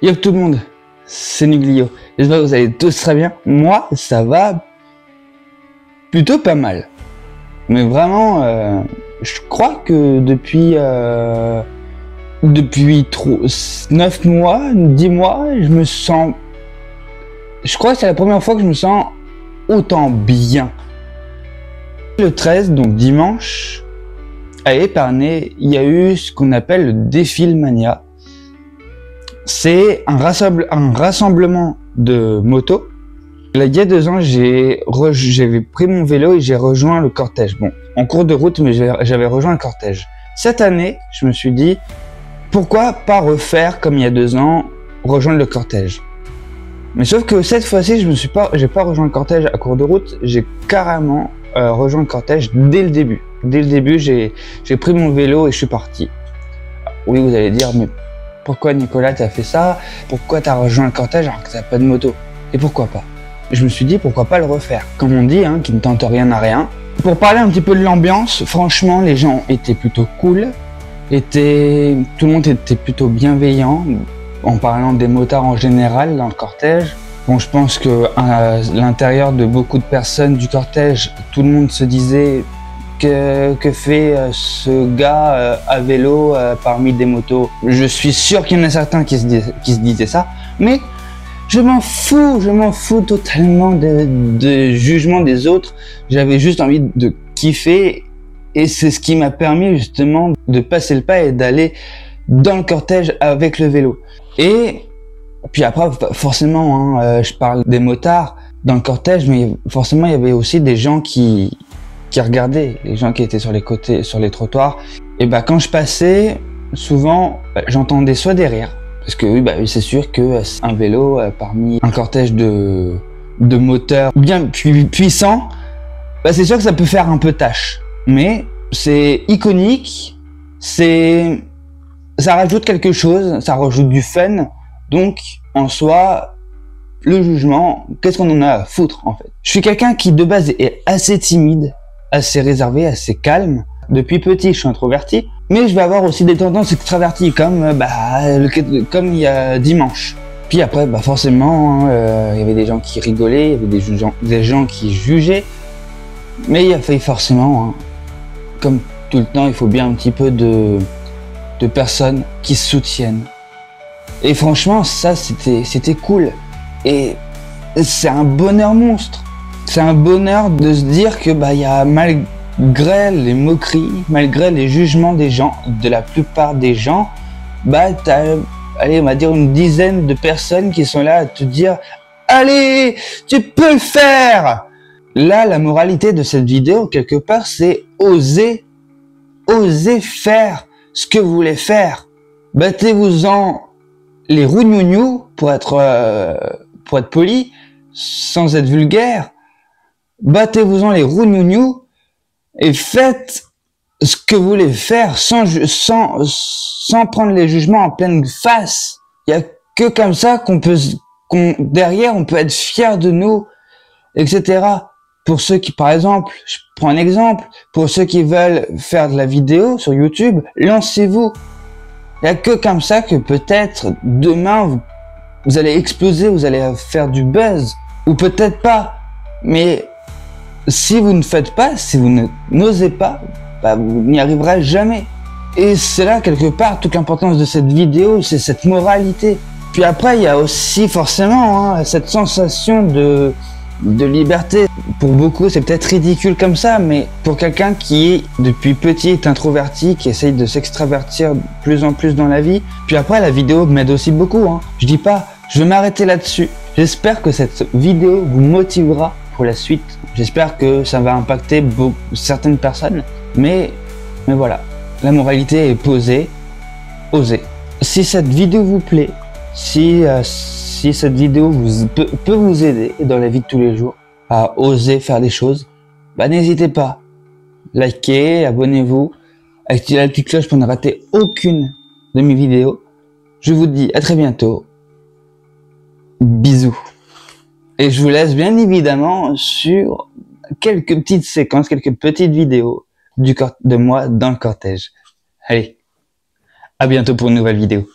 Yo tout le monde, c'est Nuglio. J'espère que vous allez tous très bien. Moi, ça va plutôt pas mal. Mais vraiment, je crois que depuis 9 mois, 10 mois, je me sens... Je crois que c'est la première fois que je me sens autant bien. Le 13, donc dimanche, à Épernay, il y a eu ce qu'on appelle le Défilmania. C'est un rassemblement de motos. Là, il y a 2 ans, j'avais pris mon vélo et j'ai rejoint le cortège. Bon, en cours de route, mais j'avais rejoint le cortège. Cette année, je me suis dit, pourquoi pas refaire comme il y a 2 ans, rejoindre le cortège. Mais sauf que cette fois-ci, j'ai pas rejoint le cortège à cours de route, j'ai carrément rejoint le cortège dès le début. Dès le début, j'ai pris mon vélo et je suis parti. Oui, vous allez dire, mais pourquoi Nicolas t'as fait ça? Pourquoi t'as rejoint le cortège alors que t'as pas de moto? Et pourquoi pas? Je me suis dit pourquoi pas le refaire. Comme on dit, hein, qui ne tente rien à rien. Pour parler un petit peu de l'ambiance, franchement, les gens étaient plutôt cool. Tout le monde était plutôt bienveillant. En parlant des motards en général dans le cortège. Bon, je pense que à l'intérieur de beaucoup de personnes du cortège, tout le monde se disait que fait ce gars à vélo parmi des motos. Je suis sûr qu'il y en a certains qui se disaient ça, mais je m'en fous totalement de jugement des autres. J'avais juste envie de kiffer et c'est ce qui m'a permis justement de passer le pas et d'aller dans le cortège avec le vélo. Et puis après, forcément, hein, je parle des motards dans le cortège, mais forcément, il y avait aussi des gens qui regardaient, les gens qui étaient sur les côtés, sur les trottoirs. Et bah, quand je passais, souvent, j'entendais soit des rires, parce que oui, c'est sûr que un vélo parmi un cortège de moteurs bien puissants, c'est sûr que ça peut faire un peu tâche. Mais c'est iconique, ça rajoute quelque chose, ça rajoute du fun. Donc, en soi, le jugement, qu'est-ce qu'on en a à foutre, en fait? Je suis quelqu'un qui, de base, est assez timide, assez réservé, assez calme. Depuis petit, je suis introverti. Mais je vais avoir aussi des tendances extraverties, comme il y a dimanche. Puis après, forcément, il y avait des gens qui rigolaient, il y avait des gens qui jugeaient. Mais il y a fait forcément, hein, comme tout le temps, il faut bien un petit peu de personnes qui se soutiennent. Et franchement, ça, c'était cool. Et c'est un bonheur monstre. C'est un bonheur de se dire que, y a, malgré les moqueries, malgré les jugements des gens, de la plupart des gens, t'as, allez, on va dire une dizaine de personnes qui sont là à te dire « Allez, tu peux le faire !» Là, la moralité de cette vidéo, quelque part, c'est oser faire ce que vous voulez faire. Battez-vous-en les rougnougnou, pour être poli, sans être vulgaire. Battez-vous-en les rougnougnou et faites ce que vous voulez faire sans prendre les jugements en pleine face. Il y a que comme ça derrière on peut être fier de nous, etc. Pour ceux qui, par exemple, je prends un exemple, pour ceux qui veulent faire de la vidéo sur YouTube, lancez-vous. Il n'y a que comme ça que peut-être demain vous allez exploser, vous allez faire du buzz, ou peut-être pas. Mais si vous ne faites pas, si vous n'osez pas, vous n'y arriverez jamais. Et c'est là quelque part toute l'importance de cette vidéo, c'est cette moralité. Puis après il y a aussi forcément cette sensation de liberté. Pour beaucoup c'est peut-être ridicule comme ça, mais pour quelqu'un qui depuis petit est introverti, qui essaye de s'extravertir de plus en plus dans la vie, puis après la vidéo m'aide aussi beaucoup, hein. Je dis pas, je vais m'arrêter là-dessus. J'espère que cette vidéo vous motivera pour la suite. J'espère que ça va impacter certaines personnes, mais voilà, la moralité est posée, osez. Si cette vidéo vous plaît, si cette vidéo peut vous aider dans la vie de tous les jours à oser faire des choses, n'hésitez pas. Likez, abonnez-vous, activez la petite cloche pour ne rater aucune de mes vidéos. Je vous dis à très bientôt. Bisous. Et je vous laisse bien évidemment sur quelques petites séquences, quelques petites vidéos de moi dans le cortège. Allez, à bientôt pour une nouvelle vidéo.